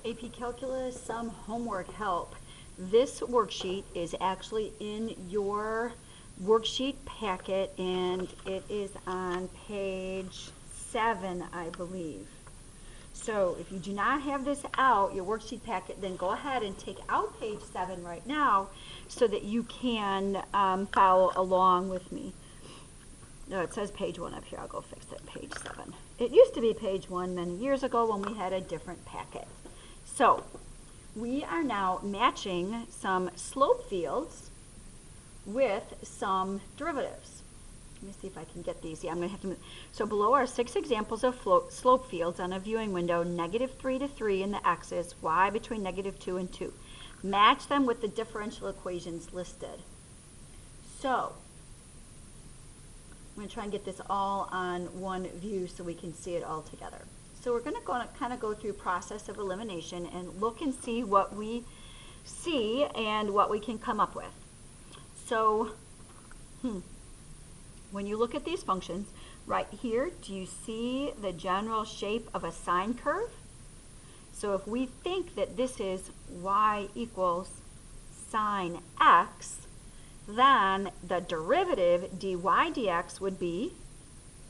AP Calculus, some homework help. This worksheet is actually in your worksheet packet, and it is on page 7, I believe. So if you do not have this out, your worksheet packet, then go ahead and take out page 7 right now so that you can follow along with me. No, it says page 1 up here. I'll go fix it, page 7. It used to be page 1 many years ago when we had a different packet. So we are now matching some slope fields with some derivatives. Let me see if I can get these. Yeah, I'm going to have to move. So below are 6 examples of slope fields on a viewing window, -3 to 3 in the x's, y between -2 and 2. Match them with the differential equations listed. So I'm going to try and get this all on one view so we can see it all together. So we're going to kind of go through process of elimination and look and see what we see and what we can come up with. So when you look at these functions, right here, do you see the general shape of a sine curve? So if we think that this is y equals sine x, then the derivative dy dx would be,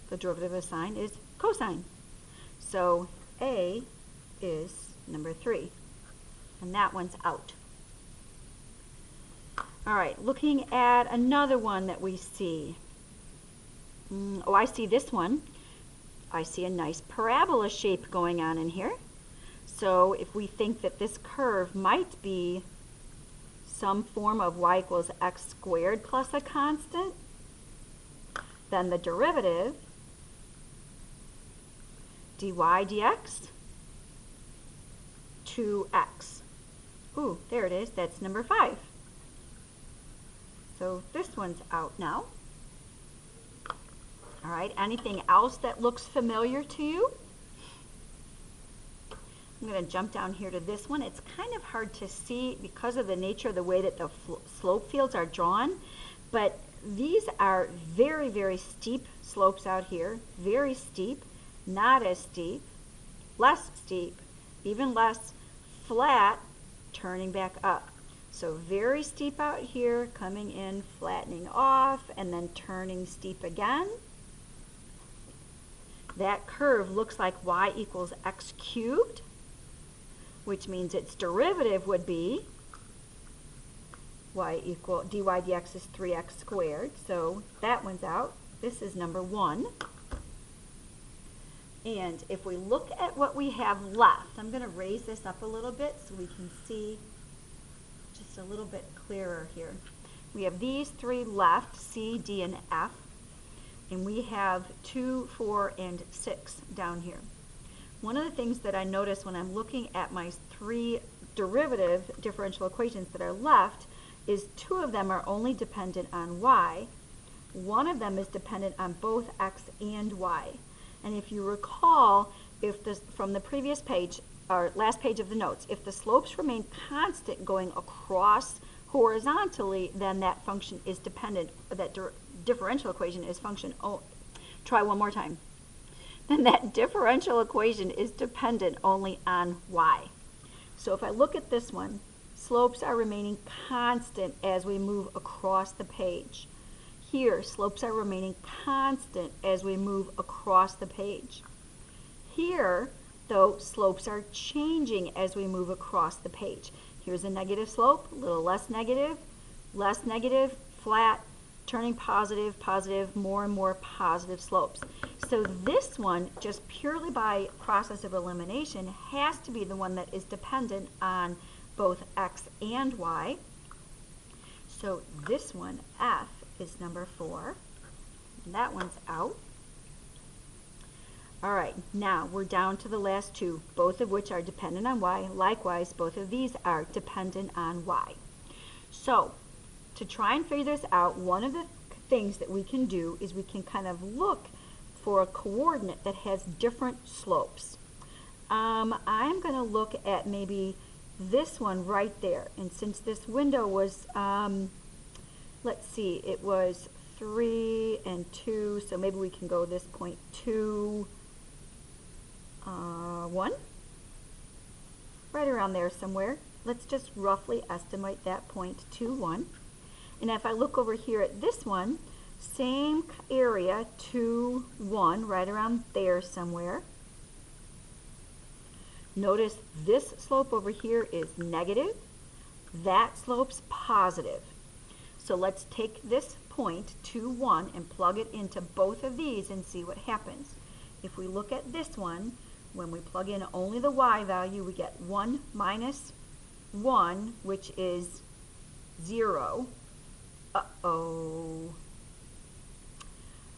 the derivative of sine is cosine. So A is number 3, and that one's out. All right, looking at another one that we see. Oh, I see this one. I see a nice parabola shape going on in here. So if we think that this curve might be some form of y equals x squared plus a constant, then the derivative dy dx 2x. Ooh, there it is. That's number 5. So this one's out now. All right, anything else that looks familiar to you? I'm going to jump down here to this one. It's kind of hard to see because of the nature of the way that the slope fields are drawn, but these are very, very steep slopes out here, very steep, not as steep, less steep, even less flat, turning back up. So very steep out here, coming in, flattening off, and then turning steep again. That curve looks like y equals x cubed, which means its derivative would be dy dx is 3x squared. So that one's out. This is number 1. And if we look at what we have left, I'm going to raise this up a little bit so we can see just a little bit clearer here. We have these 3 left, C, D, and F. And we have 2, 4, and 6 down here. One of the things that I notice when I'm looking at my 3 derivative differential equations that are left is 2 of them are only dependent on y. 1 of them is dependent on both x and y. And if you recall, from the previous page, or last page of the notes, if the slopes remain constant going across horizontally, then that function is dependent, that differential equation is function, try one more time. Then that differential equation is dependent only on y. So if I look at this one, slopes are remaining constant as we move across the page. Here, slopes are remaining constant as we move across the page. Here, though, slopes are changing as we move across the page. Here's a negative slope, a little less negative, flat, turning positive, positive, more and more positive slopes. So this one, just purely by process of elimination, has to be the one that is dependent on both x and y. So this one, F, is number 4. And that one's out. All right, now we're down to the last 2, both of which are dependent on y. Likewise, both of these are dependent on y. So to try and figure this out, one of the things that we can do is we can kind of look for a coordinate that has different slopes. I'm going to look at maybe this one right there. And since this window was, let's see, it was 3 and 2, so maybe we can go this point 2, 1. right around there somewhere. Let's just roughly estimate that point 2, 1. And if I look over here at this one, same area, 2, 1, right around there somewhere. Notice this slope over here is negative. That slope's positive. So let's take this point, 2, 1, and plug it into both of these and see what happens. If we look at this one, when we plug in only the y value, we get 1 minus 1, which is 0. Uh-oh.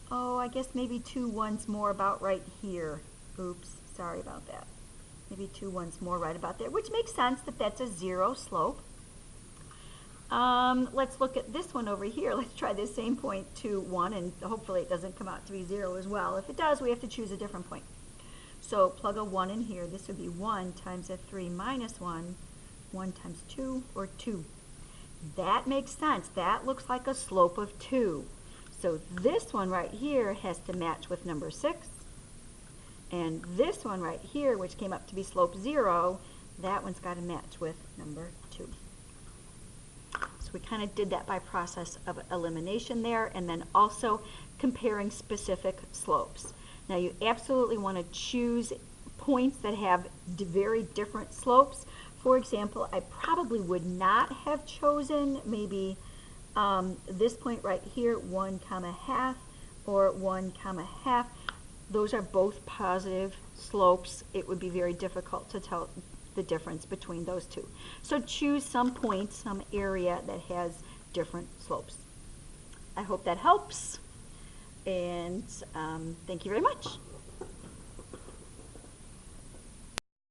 Oh, I guess maybe 2 1's more about right here. Oops, sorry about that. Maybe 2 1's more right about there, which makes sense that that's a 0 slope. Let's look at this one over here. Let's try this same point, 2, 1, and hopefully it doesn't come out to be 0 as well. If it does, we have to choose a different point. So plug a 1 in here. This would be 1 times a 3 minus 1, 1 times 2, or 2. That makes sense. That looks like a slope of 2. So this one right here has to match with number 6. And this one right here, which came up to be slope 0, that one's got to match with number 2. So we kind of did that by process of elimination there, and then also comparing specific slopes. Now you absolutely want to choose points that have very different slopes. For example, I probably would not have chosen maybe this point right here, 1 comma half, or 1 comma half. Those are both positive slopes. It would be very difficult to tell the difference between those two. So choose some point, some area that has different slopes. I hope that helps, and thank you very much.